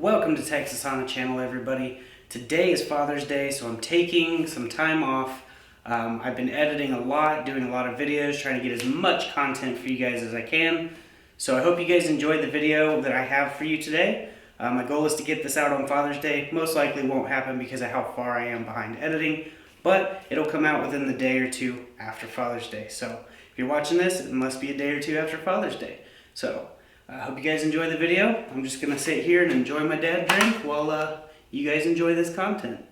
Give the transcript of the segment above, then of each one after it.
Welcome to Texas on the channel, everybody. Today is Father's Day, so I'm taking some time off. I've been editing a lot, doing a lot of videos, trying to get as much content for you guys as I can. So I hope you guys enjoyed the video that I have for you today. My goal is to get this out on Father's Day. Most likely won't happen because of how far I am behind editing, but it'll come out within the day or two after Father's Day. So if you're watching this, it must be a day or two after Father's Day. So I hope you guys enjoy the video. I'm just gonna sit here and enjoy my dad drink while you guys enjoy this content.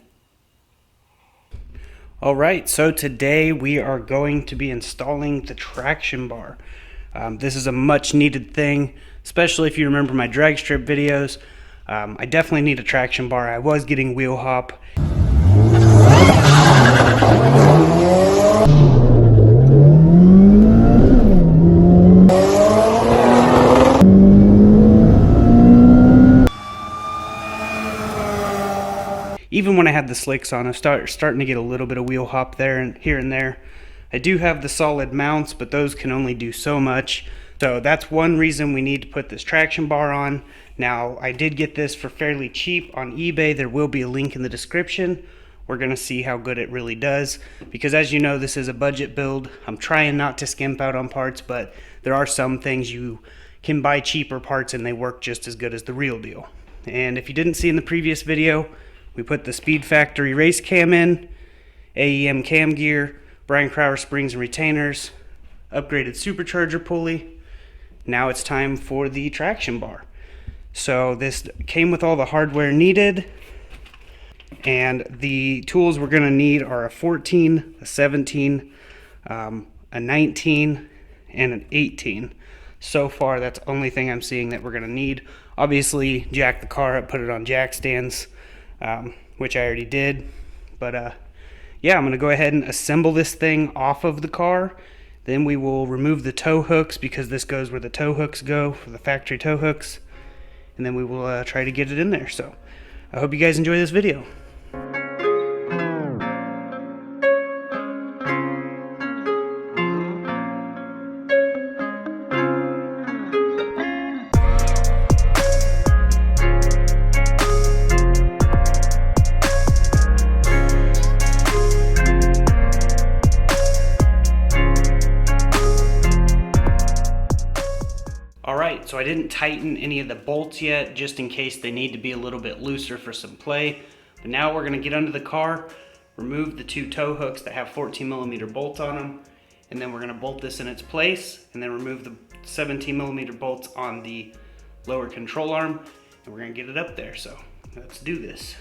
Alright, so today we are going to be installing the traction bar. This is a much needed thing, especially if you remember my drag strip videos. I definitely need a traction bar. I was getting wheel hop. Even when I had the slicks on, I'm starting to get a little bit of wheel hop there and here and there. I do have the solid mounts, but those can only do so much. So that's one reason we need to put this traction bar on. Now, I did get this for fairly cheap on eBay. There will be a link in the description. We're gonna see how good it really does, because as you know, this is a budget build. I'm trying not to skimp out on parts, but there are some things you can buy cheaper parts and they work just as good as the real deal. And if you didn't see in the previous video, we put the Speed Factory race cam in, AEM cam gear, Brian Crowder springs and retainers, upgraded supercharger pulley. Now it's time for the traction bar. So this came with all the hardware needed, and the tools we're gonna need are a 14, a 17, a 19, and an 18. So far, that's the only thing I'm seeing that we're gonna need. Obviously, jack the car up, put it on jack stands, which I already did. But yeah, I'm gonna go ahead and assemble this thing off of the car. Then we will remove the tow hooks, because this goes where the tow hooks go, for the factory tow hooks. And then we will try to get it in there. So I hope you guys enjoy this video. Alright, so I didn't tighten any of the bolts yet, just in case they need to be a little bit looser for some play. But now we're going to get under the car, remove the two tow hooks that have 14mm bolts on them, and then we're going to bolt this in its place, and then remove the 17mm bolts on the lower control arm, and we're going to get it up there. So let's do this.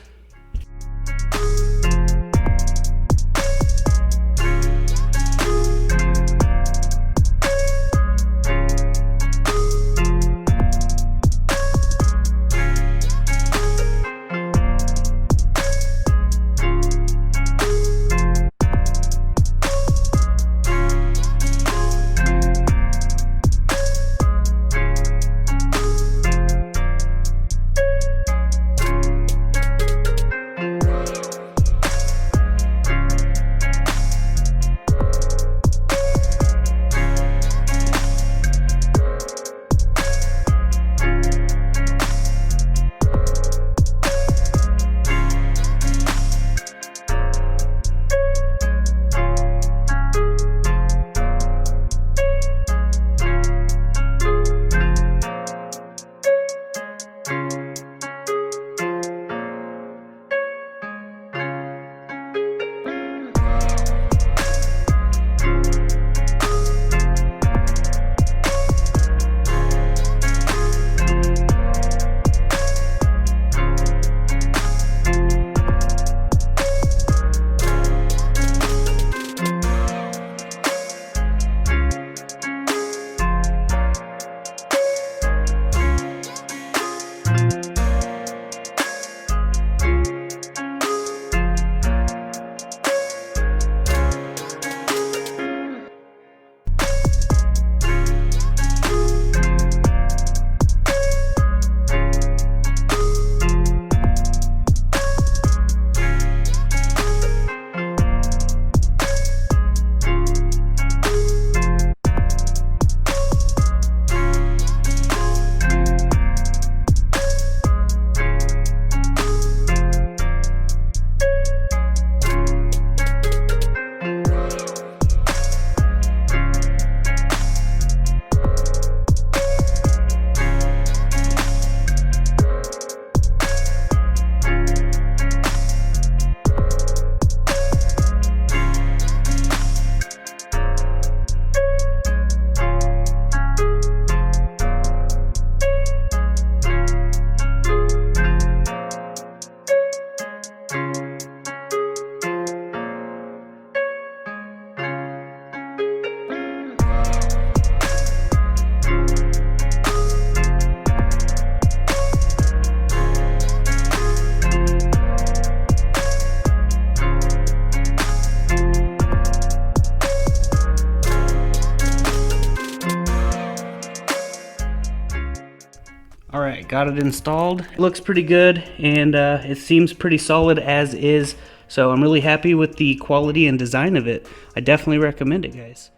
got it installed. It looks pretty good, and it seems pretty solid as is. So I'm really happy with the quality and design of it. I definitely recommend it, guys.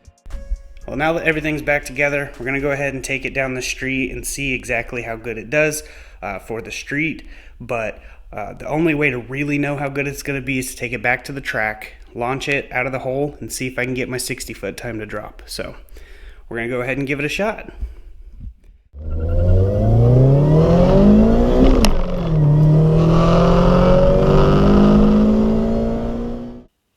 Well, now that everything's back together, we're gonna go ahead and take it down the street and see exactly how good it does for the street. But the only way to really know how good it's gonna be is to take it back to the track, launch it out of the hole, and see if I can get my 60-foot time to drop. So we're gonna go ahead and give it a shot.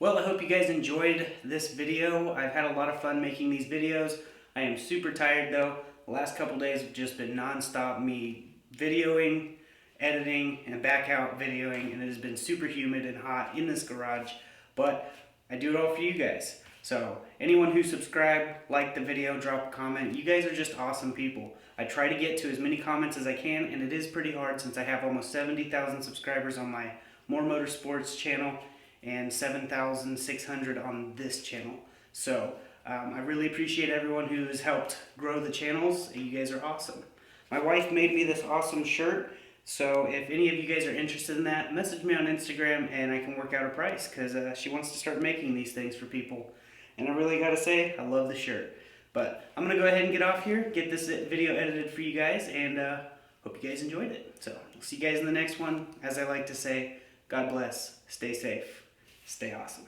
Well, I hope you guys enjoyed this video. I've had a lot of fun making these videos. I am super tired though. The last couple days have just been non-stop me videoing, editing, and back out videoing, and it has been super humid and hot in this garage, but I do it all for you guys. So anyone who subscribed, liked the video, drop a comment. You guys are just awesome people. I try to get to as many comments as I can, and it is pretty hard since I have almost 70,000 subscribers on my More Motorsports channel and 7,600 on this channel. So I really appreciate everyone who has helped grow the channels. You guys are awesome. My wife made me this awesome shirt, so if any of you guys are interested in that, message me on Instagram and I can work out a price, because she wants to start making these things for people. And I really gotta say, I love the shirt. But I'm gonna go ahead and get off here, get this video edited for you guys, and hope you guys enjoyed it. So we'll see you guys in the next one. As I like to say, God bless, stay safe, stay awesome.